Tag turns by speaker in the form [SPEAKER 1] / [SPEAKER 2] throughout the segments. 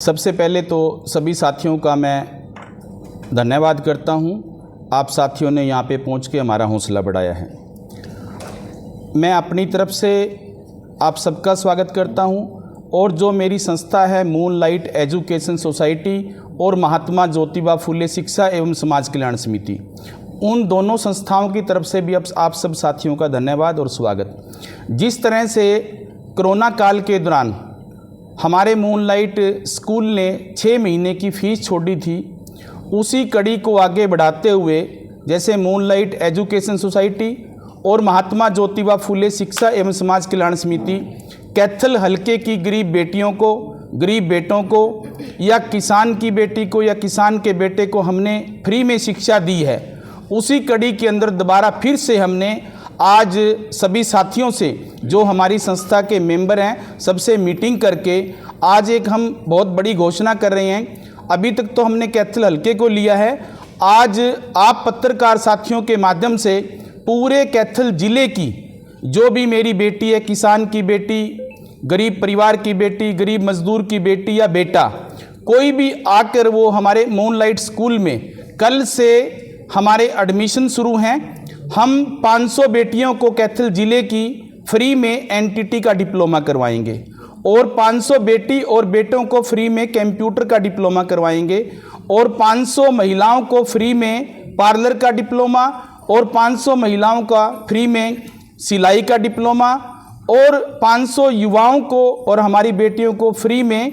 [SPEAKER 1] सबसे पहले तो सभी साथियों का मैं धन्यवाद करता हूं। आप साथियों ने यहां पे पहुंच के हमारा हौसला बढ़ाया है। मैं अपनी तरफ से आप सबका स्वागत करता हूं और जो मेरी संस्था है मूनलाइट एजुकेशन सोसाइटी और महात्मा ज्योतिबा फुले शिक्षा एवं समाज कल्याण समिति, उन दोनों संस्थाओं की तरफ से भी आप सब साथियों का धन्यवाद और स्वागत। जिस तरह से कोरोना काल के दौरान हमारे मूनलाइट स्कूल ने 6 महीने की फ़ीस छोड़ी थी, उसी कड़ी को आगे बढ़ाते हुए जैसे मूनलाइट एजुकेशन सोसाइटी और महात्मा ज्योतिबा फुले शिक्षा एवं समाज कल्याण समिति कैथल हलके की गरीब बेटियों को, गरीब बेटों को या किसान की बेटी को या किसान के बेटे को हमने फ्री में शिक्षा दी है, उसी कड़ी के अंदर दोबारा फिर से हमने आज सभी साथियों से जो हमारी संस्था के मेंबर हैं सबसे मीटिंग करके आज एक हम बहुत बड़ी घोषणा कर रहे हैं। अभी तक तो हमने कैथल हलके को लिया है, आज आप पत्रकार साथियों के माध्यम से पूरे कैथल ज़िले की जो भी मेरी बेटी है, किसान की बेटी, गरीब परिवार की बेटी, गरीब मजदूर की बेटी या बेटा, कोई भी आकर वो हमारे मूनलाइट स्कूल में कल से हमारे एडमिशन शुरू हैं। हम 500 बेटियों को कैथल ज़िले की फ्री में एनटीटी का डिप्लोमा करवाएंगे और 500 बेटी और बेटों को फ्री में कंप्यूटर का डिप्लोमा करवाएंगे और 500 महिलाओं को फ्री में पार्लर का डिप्लोमा और 500 महिलाओं का फ्री में सिलाई का डिप्लोमा और 500 युवाओं को और हमारी बेटियों को फ्री में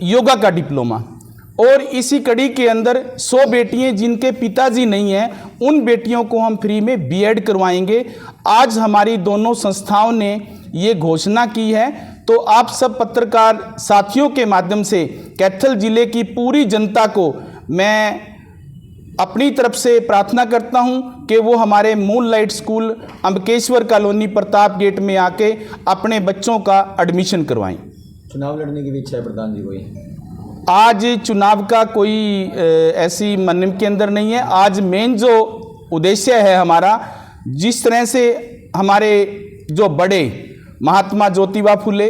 [SPEAKER 1] योगा का डिप्लोमा। और इसी कड़ी के अंदर 100 बेटियां जिनके पिताजी नहीं हैं उन बेटियों को हम फ्री में बीएड करवाएंगे। आज हमारी दोनों संस्थाओं ने ये घोषणा की है, तो आप सब पत्रकार साथियों के माध्यम से कैथल ज़िले की पूरी जनता को मैं अपनी तरफ से प्रार्थना करता हूं कि वो हमारे moonlight school Ambakeshwar colony Pratap gate में आके अपने बच्चों का एडमिशन करवाएं।
[SPEAKER 2] चुनाव लड़ने की भी इच्छा है प्रधान जी कोई?
[SPEAKER 1] आज चुनाव का कोई ऐसी मन के अंदर नहीं है। आज मेन जो उद्देश्य है हमारा, जिस तरह से हमारे जो बड़े महात्मा ज्योतिबा फुले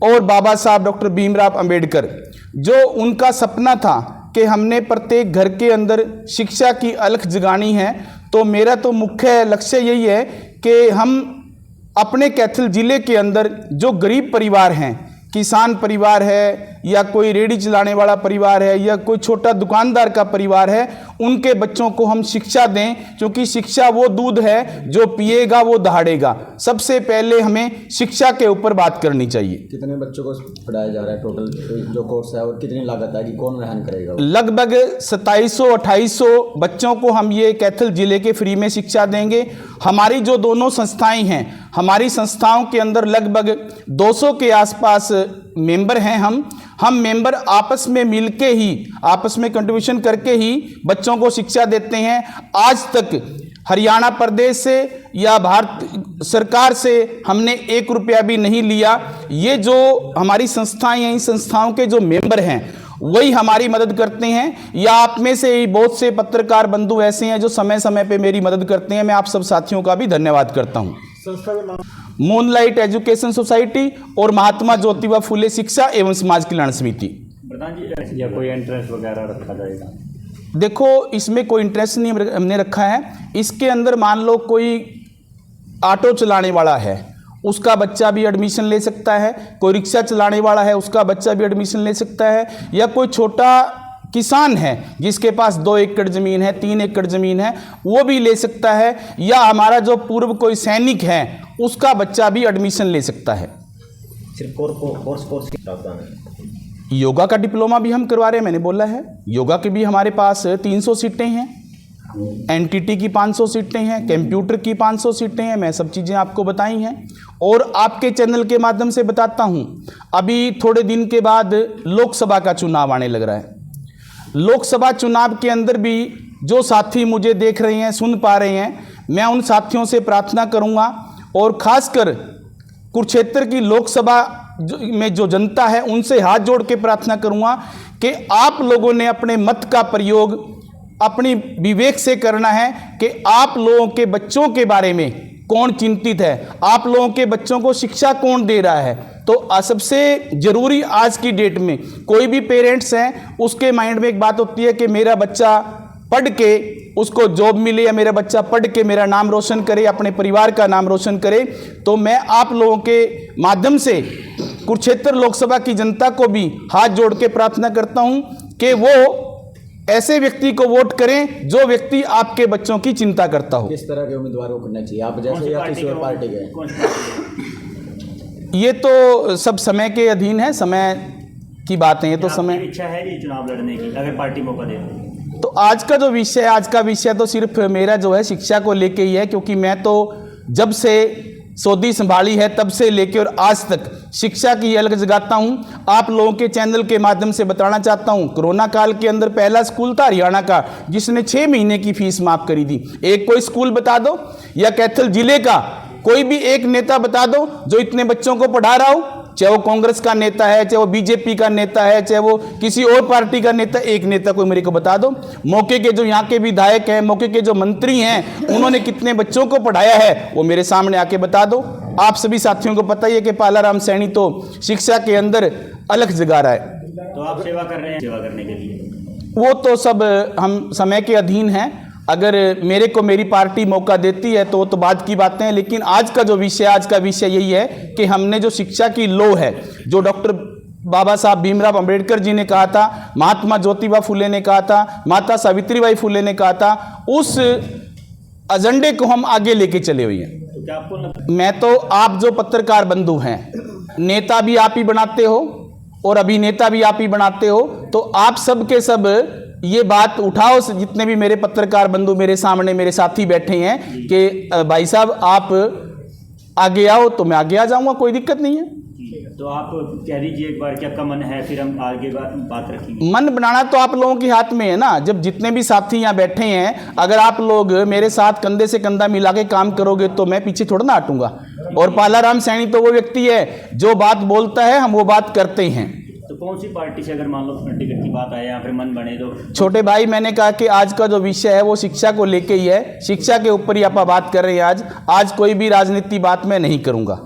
[SPEAKER 1] और बाबा साहब डॉक्टर भीमराव अंबेडकर, जो उनका सपना था कि हमने प्रत्येक घर के अंदर शिक्षा की अलख जगानी है, तो मेरा तो मुख्य लक्ष्य यही है कि हम अपने कैथल ज़िले के अंदर जो गरीब परिवार हैं, किसान परिवार है या कोई रेहड़ी चलाने वाला परिवार है या कोई छोटा दुकानदार का परिवार है, उनके बच्चों को हम शिक्षा दें, क्योंकि शिक्षा वो दूध है जो पिएगा वो दहाड़ेगा। सबसे पहले हमें शिक्षा के ऊपर बात करनी चाहिए।
[SPEAKER 2] कितने बच्चों को पढ़ाया जा रहा है टोटल जो कोर्स है और कितनी लागत है कि कौन वहन करेगा?
[SPEAKER 1] लगभग 2700-2800 बच्चों को हम ये कैथल ज़िले के फ्री में शिक्षा देंगे। हमारी जो दोनों संस्थाएं हैं, हमारी संस्थाओं के अंदर लगभग 200 के आसपास मेंबर हैं। हम मेंबर आपस में मिलके ही, आपस में कंट्रीब्यूशन करके ही बच्चों को शिक्षा देते हैं। आज तक हरियाणा प्रदेश से या भारत सरकार से हमने 1 रुपया भी नहीं लिया। ये जो हमारी संस्थाएं हैं, इन संस्थाओं के जो मेंबर हैं वही हमारी मदद करते हैं, या आप में से ही बहुत से पत्रकार बंधु ऐसे हैं जो समय समय पे मेरी मदद करते हैं। मैं आप सब साथियों का भी धन्यवाद करता हूँ। मूनलाइट एजुकेशन सोसाइटी और महात्मा ज्योतिबा फुले शिक्षा एवं समाज कल्याण समिति।
[SPEAKER 3] प्रधान जी, या कोई इंटरेस्ट वगैरह रखा जाएगा?
[SPEAKER 1] देखो, इसमें कोई इंटरेस्ट नहीं हमने रखा है। इसके अंदर मान लो कोई ऑटो चलाने वाला है, उसका बच्चा भी एडमिशन ले सकता है, कोई रिक्शा चलाने वाला है, उसका बच्चा भी एडमिशन ले सकता है, या कोई छोटा किसान है जिसके पास 2 एकड़ ज़मीन है, 3 एकड़ ज़मीन है, वो भी ले सकता है, या हमारा जो पूर्व कोई सैनिक है उसका बच्चा भी एडमिशन ले सकता है।
[SPEAKER 2] सिर्फ कोर्स की प्रावधान है?
[SPEAKER 1] योगा का डिप्लोमा भी हम करवा रहे हैं, मैंने बोला है। योगा के भी हमारे पास 300 सीटें हैं, एनटीटी की 500 सीटें हैं, कंप्यूटर की 500 सीटें हैं। मैं सब चीज़ें आपको बताई हैं और आपके चैनल के माध्यम से बताता हूँ। अभी थोड़े दिन के बाद लोकसभा का चुनाव आने लग रहा है। लोकसभा चुनाव के अंदर भी जो साथी मुझे देख रहे हैं, सुन पा रहे हैं, मैं उन साथियों से प्रार्थना करूंगा और खासकर कुरुक्षेत्र की लोकसभा में जो जनता है उनसे हाथ जोड़ के प्रार्थना करूंगा कि आप लोगों ने अपने मत का प्रयोग अपनी विवेक से करना है कि आप लोगों के बच्चों के बारे में कौन चिंतित है, आप लोगों के बच्चों को शिक्षा कौन दे रहा है। तो सबसे ज़रूरी आज की डेट में कोई भी पेरेंट्स हैं उसके माइंड में एक बात होती है कि मेरा बच्चा पढ़ के उसको जॉब मिले या मेरा बच्चा पढ़ के मेरा नाम रोशन करे, अपने परिवार का नाम रोशन करे। तो मैं आप लोगों के माध्यम से कुरुक्षेत्र लोकसभा की जनता को भी हाथ जोड़ के प्रार्थना करता हूं कि वो ऐसे व्यक्ति को वोट करें जो व्यक्ति आपके बच्चों की चिंता करता हो।
[SPEAKER 2] किस तरह के उम्मीदवार को करना चाहिए, आप जैसे या किसी और पार्टी के?
[SPEAKER 3] कौन सी पार्टी के?
[SPEAKER 1] ये तो सब समय के अधीन है, समय की बातें हैं। तो
[SPEAKER 3] आपकी
[SPEAKER 1] समय
[SPEAKER 3] इच्छा है ये चुनाव लड़ने की अगर पार्टी मौका दे?
[SPEAKER 1] तो आज का जो विषय, आज का विषय तो सिर्फ मेरा जो है शिक्षा को लेके ही है, क्योंकि मैं तो जब से सौदी संभाली है तब से लेके और आज तक शिक्षा की अलग जगाता हूं। आप लोगों के चैनल के माध्यम से बताना चाहता हूं, कोरोना काल के अंदर पहला स्कूल था हरियाणा का जिसने 6 महीने की फीस माफ करी थी। एक कोई स्कूल बता दो या कैथल जिले का कोई भी एक नेता बता दो जो इतने बच्चों को पढ़ा रहा हो, चाहे वो कांग्रेस का नेता है, चाहे वो बीजेपी का नेता है, चाहे वो किसी और पार्टी का नेता। एक नेता कोई मेरे को बता दो। मौके के जो यहाँ के विधायक हैं, मौके के जो मंत्री हैं, उन्होंने कितने बच्चों को पढ़ाया है वो मेरे सामने आके बता दो। आप सभी साथियों को पता ही है कि पालाराम सैनी तो शिक्षा के अंदर अलग जगह रहा है।
[SPEAKER 3] तो आप सेवा कर रहे हैं, सेवा करने के लिए?
[SPEAKER 1] वो तो सब हम समय के अधीन हैं। अगर मेरे को मेरी पार्टी मौका देती है तो वो तो बात की बातें हैं, लेकिन आज का जो विषय, आज का विषय यही है कि हमने जो शिक्षा की लो है, जो डॉक्टर बाबा साहब भीमराव अंबेडकर जी ने कहा था, महात्मा ज्योतिबा फुले ने कहा था, माता सावित्रीबाई फुले ने कहा था, उस एजेंडे को हम आगे लेके चले हुए हैं।
[SPEAKER 3] तो क्या आपको लगता
[SPEAKER 1] मैं तो, आप जो पत्रकार बंधु हैं, नेता भी आप ही बनाते हो और अभिनेता भी आप ही बनाते हो, तो आप सब के सब ये बात उठाओ, जितने भी मेरे पत्रकार बंधु मेरे सामने मेरे साथी बैठे हैं, कि भाई साहब आप आगे आओ, तो मैं आगे आ जाऊंगा, कोई दिक्कत नहीं है।
[SPEAKER 3] तो आप कह दीजिए एक बार कि आपका मन है, फिर हम आगे बात रखेंगे।
[SPEAKER 1] मन बनाना तो आप लोगों के हाथ में है ना। जब जितने भी साथी यहाँ बैठे हैं, अगर आप लोग मेरे साथ कंधे से कंधा मिला के काम करोगे तो मैं पीछे थोड़ा ना हटूंगा। और पालाराम सैनी तो वो व्यक्ति है जो बात बोलता है, हम वो बात करते हैं।
[SPEAKER 3] तो कौन सी पार्टी से अगर मान लो टिकट की बात आए या फिर मन बने तो?
[SPEAKER 1] छोटे भाई, मैंने कहा कि आज का जो विषय है वो शिक्षा को लेके ही है, शिक्षा के ऊपर ही आप बात कर रहे हैं। आज कोई भी राजनीति बात मैं नहीं करूंगा।